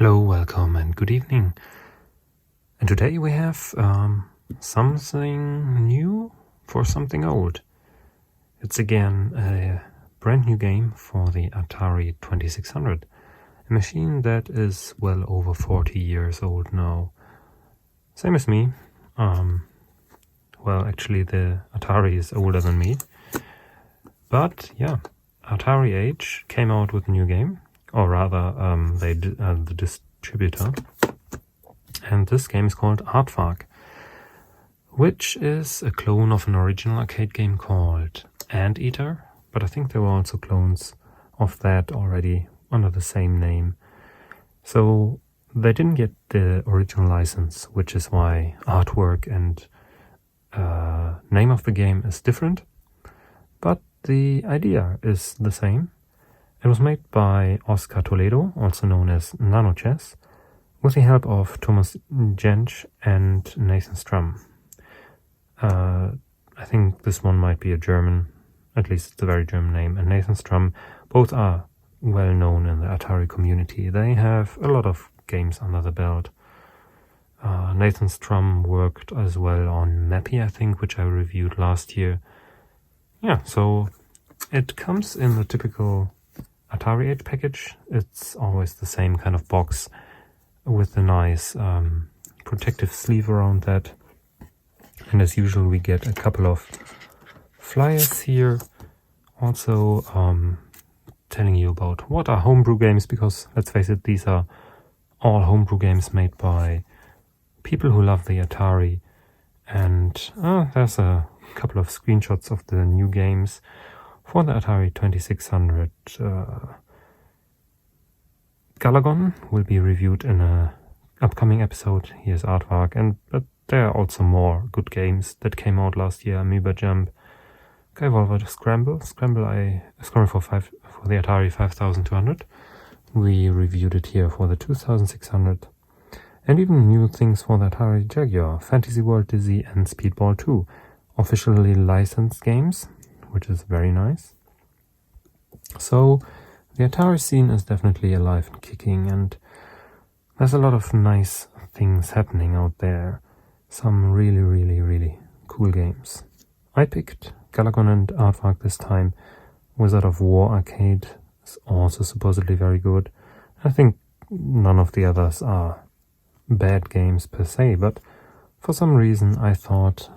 Hello, welcome and good evening. And today we have something new for something old. It's again a brand new game for the Atari 2600, a machine that is well over 40 years old now. Same as me. Well, actually the Atari is older than me. But yeah, Atari Age came out with a new game. Or rather, the distributor. And this game is called Aardvark, which is a clone of an original arcade game called Anteater. But I think there were also clones of that already under the same name. So they didn't get the original license, which is why artwork and name of the game is different. But the idea is the same. It was made by Oscar Toledo, also known as Nanochess, with the help of Thomas Jensch and Nathan Strum. I think this one might be a German, at least it's a very German name, and Nathan Strum. Both are well known in the Atari community. They have a lot of games under the belt. Nathan Strum worked as well on Mappy, I think, which I reviewed last year. Yeah, so it comes in the typical Atari Age package. It's always the same kind of box with a nice protective sleeve around that. And as usual, we get a couple of flyers here. Also telling you about what are homebrew games, because let's face it, these are all homebrew games made by people who love the Atari. And there's a couple of screenshots of the new games for the Atari 2600. Galagon will be reviewed in an upcoming episode. Here's Aardvark, but there are also more good games that came out last year. Amoeba Jump, Skyvolver, Scramble for the Atari 5200. We reviewed it here for the 2600. And even new things for the Atari Jaguar, Fantasy World Dizzy and Speedball 2. Officially licensed games, which is very nice. So the Atari scene is definitely alive and kicking, and there's a lot of nice things happening out there. Some really cool games. I picked Galagon and Aardvark this time. Wizard of War Arcade is also supposedly very good. I think none of the others are bad games per se, but for some reason I thought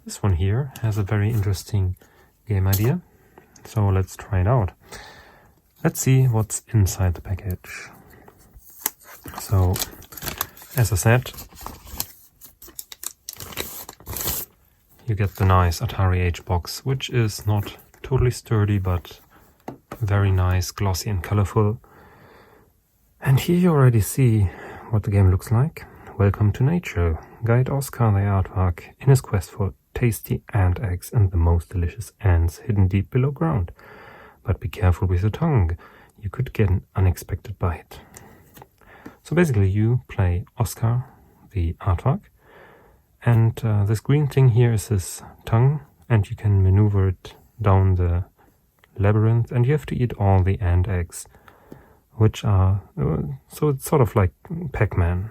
this one here has a very interesting game idea. So let's try it out. Let's see what's inside the package. So, as I said, you get the nice Atari Age box, which is not totally sturdy, but very nice, glossy and colorful. And here you already see what the game looks like. Welcome to nature. Guide Oscar the Aardvark in his quest for tasty ant eggs and the most delicious ants hidden deep below ground. But be careful with your tongue. You could get an unexpected bite. So basically you play Oscar the Aardvark, and this green thing here is his tongue, and you can maneuver it down the labyrinth, and you have to eat all the ant eggs, which are so it's sort of like Pac-Man.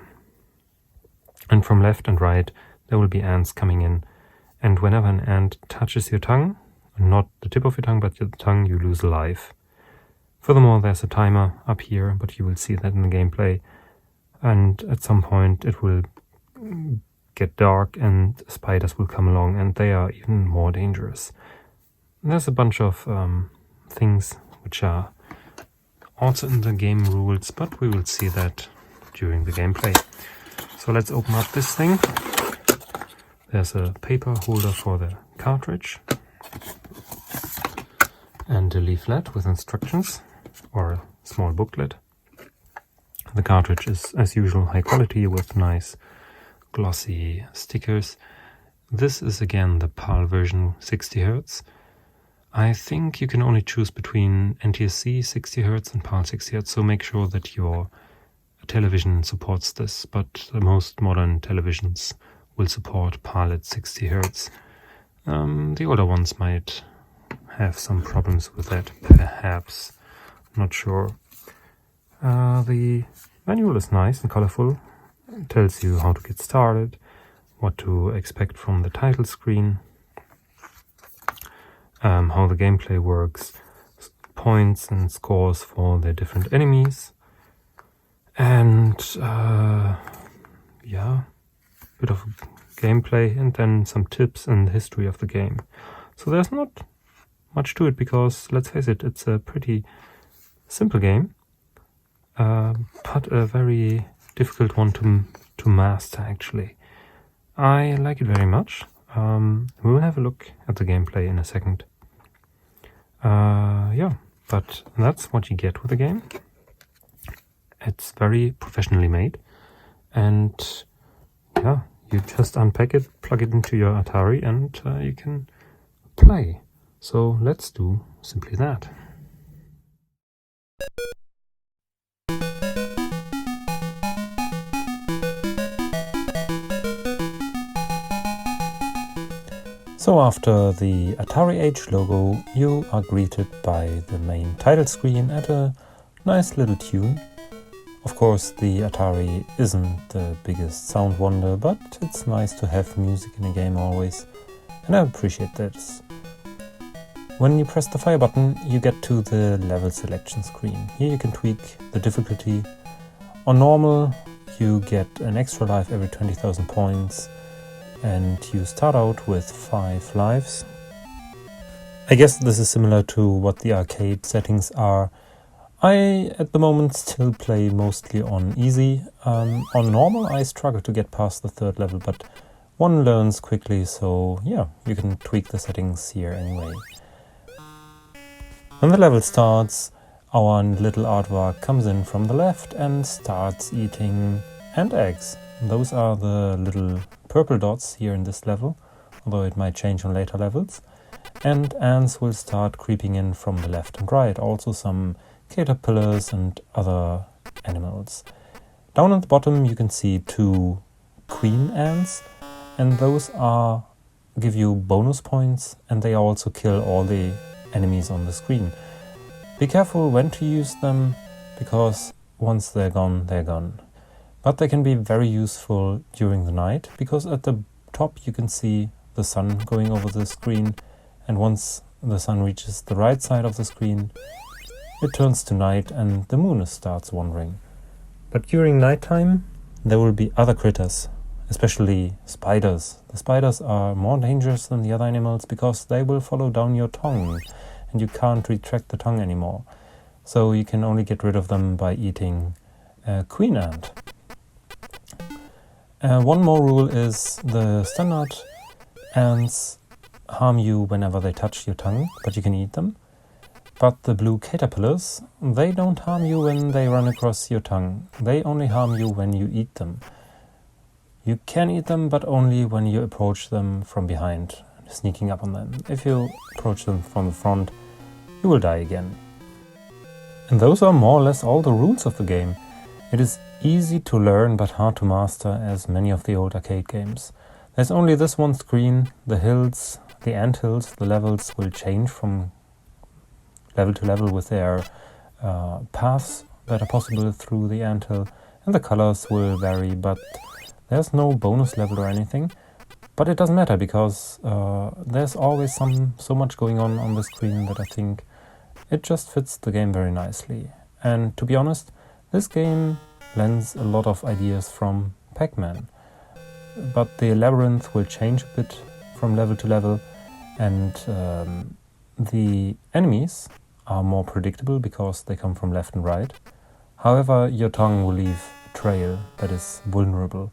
And from left and right there will be ants coming in, and whenever an ant touches your tongue, not the tip of your tongue but your tongue, you lose life. Furthermore, there's a timer up here, but you will see that in the gameplay, and at some point it will get dark and spiders will come along, and they are even more dangerous. There's a bunch of things which are also in the game rules, but we will see that during the gameplay. So let's open up this thing. There's a paper holder for the cartridge and a leaflet with instructions, or a small booklet. The cartridge is, as usual, high quality with nice glossy stickers. This is again the PAL version 60Hz. I think you can only choose between NTSC 60Hz and PAL 60Hz, so make sure that your television supports this, but most modern televisions will support PAL at 60Hz. The older ones might have some problems with that, perhaps. Not sure. The manual is nice and colorful. It tells you how to get started, what to expect from the title screen, how the gameplay works, points and scores for the different enemies, and yeah, bit of gameplay, and then some tips and the history of the game. So there's not much to it because, let's face it, it's a pretty simple game, but a very difficult one to master actually. I like it very much. We'll have a look at the gameplay in a second. Yeah, but that's what you get with the game. It's very professionally made, and yeah, you just unpack it, plug it into your Atari, and you can play. So let's do simply that. So after the Atari Age logo, you are greeted by the main title screen and a nice little tune. Of course, the Atari isn't the biggest sound wonder, but it's nice to have music in a game always, and I appreciate this. When you press the fire button, you get to the level selection screen. Here you can tweak the difficulty. On normal, you get an extra life every 20,000 points, and you start out with 5 lives. I guess this is similar to what the arcade settings are. I, at the moment, still play mostly on easy. On normal, I struggle to get past the 3rd level, but one learns quickly, so yeah, you can tweak the settings here anyway. When the level starts, our little aardvark comes in from the left and starts eating ant eggs. Those are the little purple dots here in this level, although it might change on later levels. And ants will start creeping in from the left and right, also some caterpillars and other animals. Down at the bottom you can see 2 queen ants, and those give you bonus points, and they also kill all the enemies on the screen. Be careful when to use them, because once they're gone, they're gone. But they can be very useful during the night, because at the top you can see the sun going over the screen, and once the sun reaches the right side of the screen, it turns to night and the moon starts wandering. But during nighttime, there will be other critters, especially spiders. The spiders are more dangerous than the other animals because they will follow down your tongue, and you can't retract the tongue anymore. So you can only get rid of them by eating a queen ant. One more rule is the standard ants harm you whenever they touch your tongue, but you can eat them. But the blue caterpillars, they don't harm you when they run across your tongue. They only harm you when you eat them. You can eat them, but only when you approach them from behind, sneaking up on them. If you approach them from the front, you will die again. And those are more or less all the rules of the game. It is easy to learn but hard to master, as many of the old arcade games. There's only this one screen, the hills, the anthills. The levels will change from level to level with their paths that are possible through the anthill, and the colors will vary, but there's no bonus level or anything. But it doesn't matter, because there's always so much going on the screen that I think it just fits the game very nicely. And to be honest, this game lends a lot of ideas from Pac-Man. But the labyrinth will change a bit from level to level, and the enemies are more predictable because they come from left and right. However, your tongue will leave a trail that is vulnerable.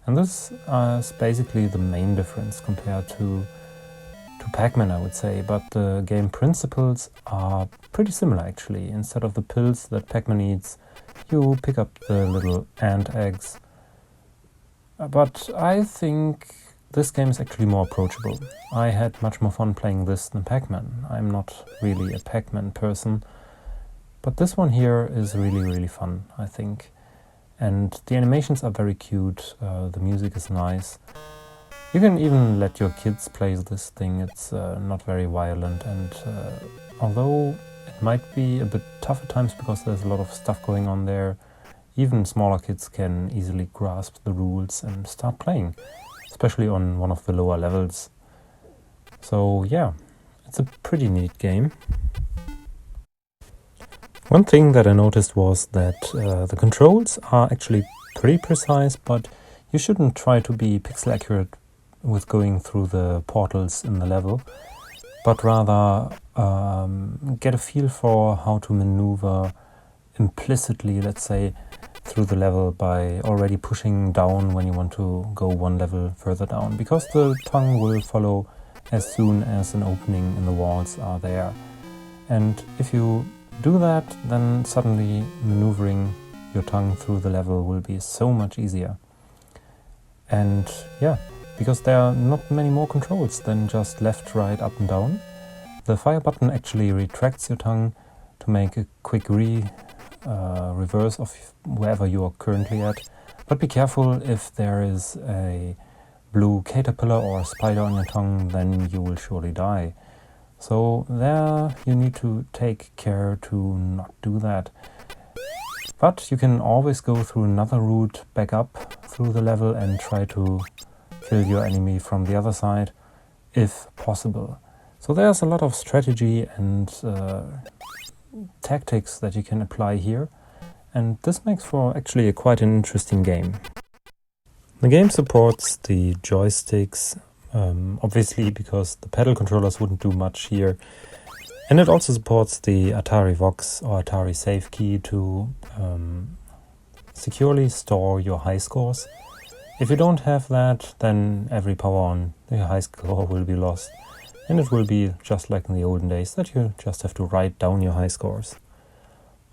And this is basically the main difference compared to Pac-Man, I would say. But the game principles are pretty similar, actually. Instead of the pills that Pac-Man eats, you pick up the little ant eggs. But I think this game is actually more approachable. I had much more fun playing this than Pac-Man. I'm not really a Pac-Man person, but this one here is really, really fun, I think. And the animations are very cute, the music is nice. You can even let your kids play this thing. It's not very violent, and although It might be a bit tough at times because there's a lot of stuff going on there. Even smaller kids can easily grasp the rules and start playing, especially on one of the lower levels. So yeah, it's a pretty neat game. One thing that I noticed was that the controls are actually pretty precise, but you shouldn't try to be pixel accurate with going through the portals in the level, but rather get a feel for how to maneuver implicitly, let's say, through the level by already pushing down when you want to go one level further down, because the tongue will follow as soon as an opening in the walls are there. And if you do that, then suddenly maneuvering your tongue through the level will be so much easier. And yeah, because there are not many more controls than just left, right, up and down. The fire button actually retracts your tongue to make a quick reverse of wherever you are currently at. But be careful, if there is a blue caterpillar or a spider on your tongue, then you will surely die. So there you need to take care to not do that. But you can always go through another route back up through the level and try to kill your enemy from the other side, if possible. So there's a lot of strategy and tactics that you can apply here, and this makes for actually quite an interesting game. The game supports the joysticks, obviously because the pedal controllers wouldn't do much here, and it also supports the Atari Vox or Atari Save Key to securely store your high scores. If you don't have that, then every power on the high score will be lost, and it will be just like in the olden days that you just have to write down your high scores.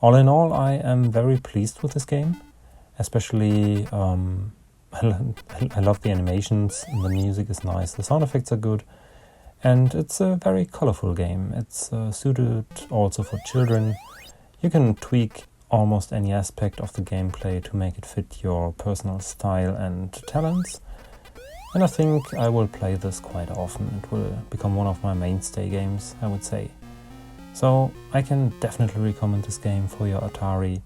All in all, I am very pleased with this game, especially I love the animations, the music is nice, the sound effects are good, and it's a very colorful game. It's suited also for children. You can tweak almost any aspect of the gameplay to make it fit your personal style and talents, and I think I will play this quite often. It will become one of my mainstay games, I would say. So I can definitely recommend this game for your Atari,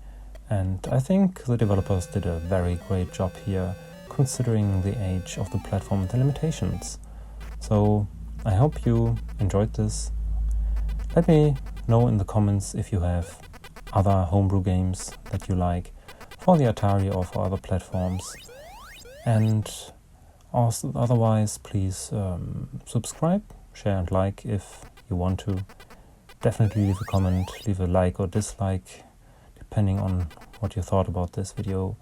and I think the developers did a very great job here, considering the age of the platform and the limitations. So I hope you enjoyed this. Let me know in the comments if you have other homebrew games that you like for the Atari or for other platforms. And also, otherwise, please subscribe, share and like if you want to. Definitely leave a comment, leave a like or dislike, depending on what you thought about this video.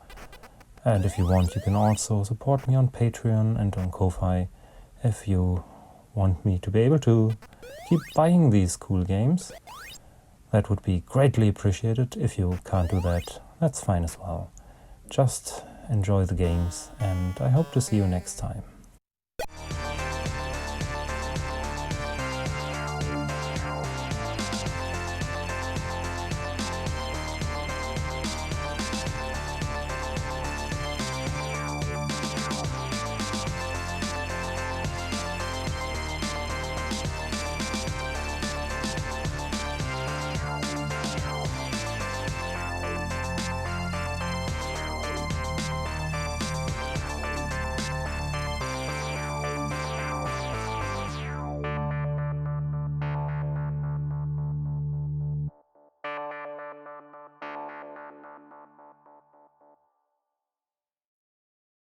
And if you want, you can also support me on Patreon and on Ko-Fi if you want me to be able to keep buying these cool games. That would be greatly appreciated. If you can't do that, that's fine as well. Just enjoy the games, and I hope to see you next time.